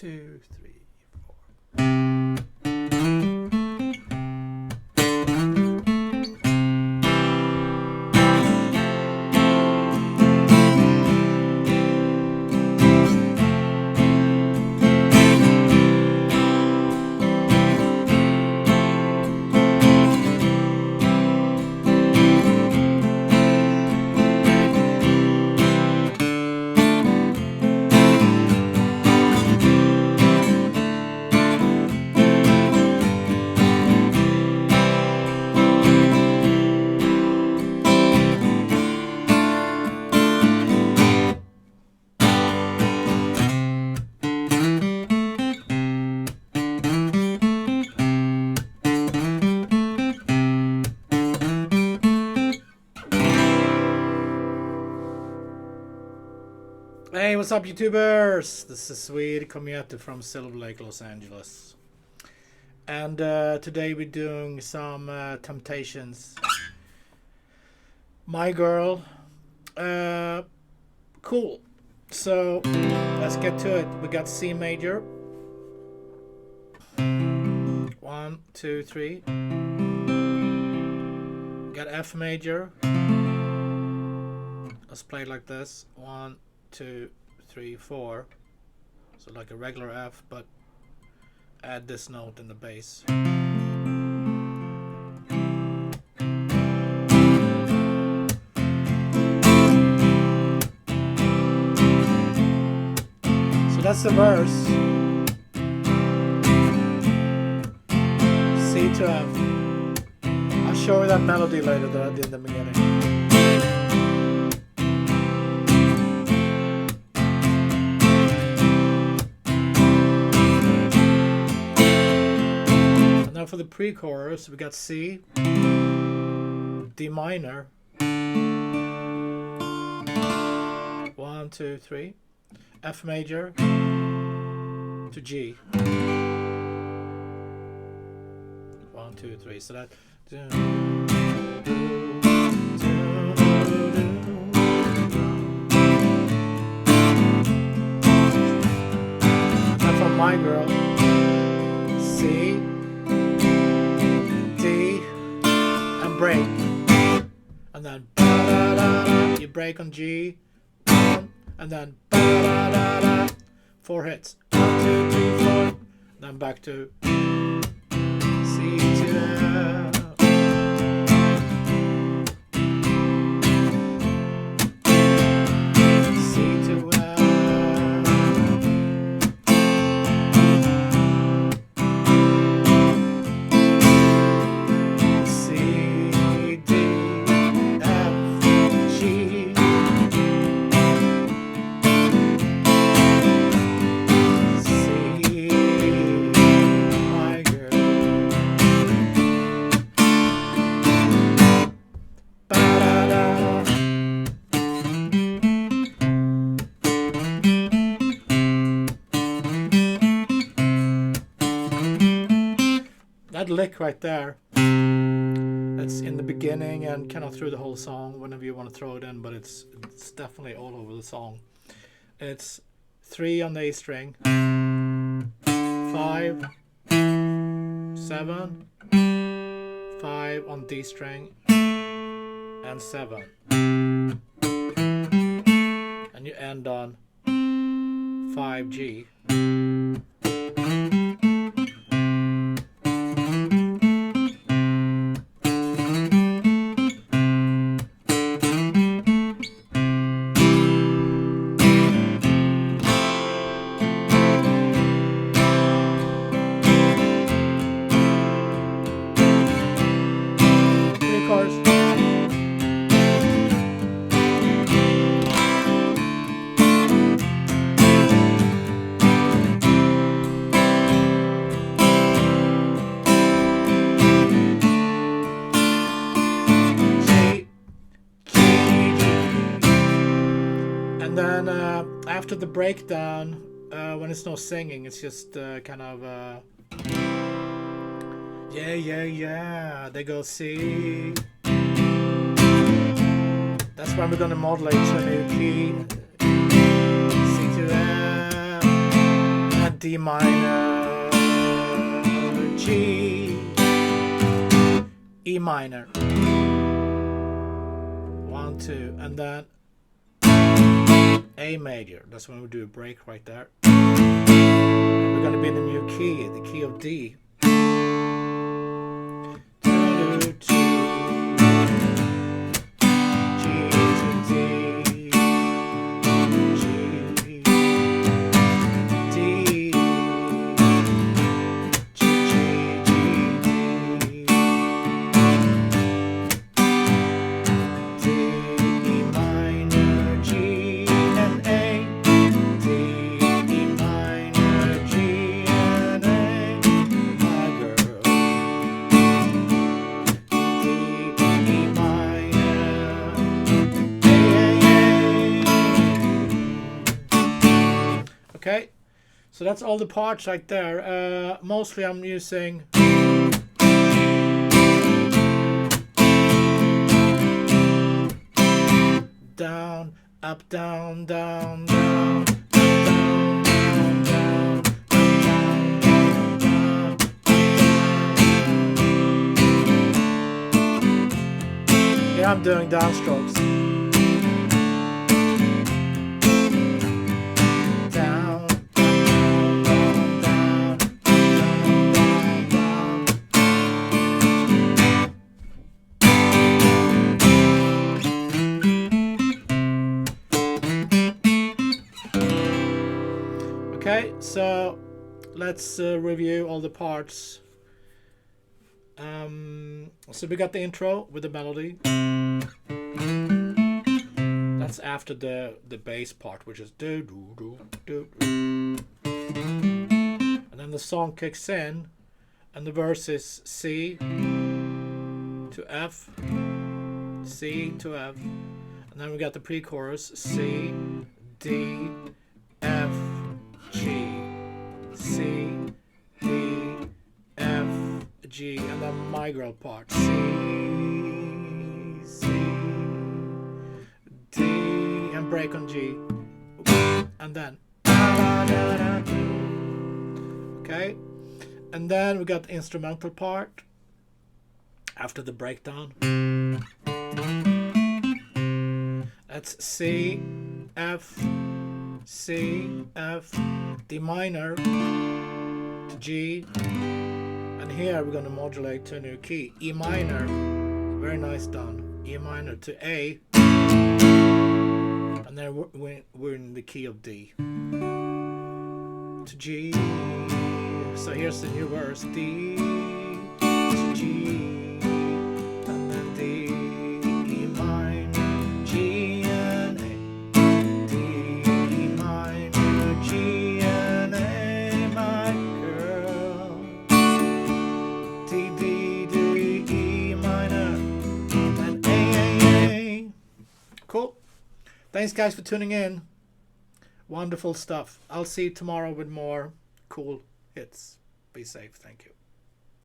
2, 3, 4. Hey, what's up, YouTubers? This is Swede coming at you from Silver Lake, Los Angeles. And today we're doing some Temptations. My Girl. Cool. So, let's get to it. We got C major. 1, 2, 3. We got F major. Let's play it like this. 1, 2, 3, 4. So like a regular F, but add this note in the bass. So that's the verse. C to F. I'll show you that melody later that I did in the beginning. Now for the pre-chorus, we got C, D minor, 1, 2, 3, F major to G, 1, 2, 3. So that. Now for My Girl, C, break, and then you break on G, and then 4 hits, 1, 2, 3, 4, then back to C to F, C to F, that lick right there, it's in the beginning and kind of through the whole song whenever you want to throw it in, but it's definitely all over the song. It's 3 on the A string, 5, 7, 5 on D string, and 7, and you end on 5G. After the breakdown, when it's no singing, it's just kind of yeah, they go C. That's when we're gonna modulate to a new key, C to F, and D minor, G, E minor, 1, 2, and then A major. That's when we do a break right there. We're going to be in the new key, the key of D. Okay, so that's all the parts right there. Mostly I'm using down, up, down, down, down, down, down, down, down, down, down. Here I'm doing downstrokes. Okay, so let's review all the parts. So we got the intro with the melody. That's after the bass part, which is do do do do, and then the song kicks in, and the verse is C to F, C to F, and then we got the pre-chorus C, D, F, G, C, D, F, G, and then my girl part C, C, D, and break on G, and then okay, and then we got the instrumental part after the breakdown. That's C, F, C, F, D minor to G, and here we're going to modulate to a new key, E minor, very nice done, E minor to A, and then we're in the key of D to G. So here's the new verse, D to G, and then D, E minor, G, and A, D, E minor, G, and A, my girl, D, D, D, E minor, and A. Cool. Thanks guys for tuning in. Wonderful stuff. I'll see you tomorrow with more cool hits. Be safe. Thank you.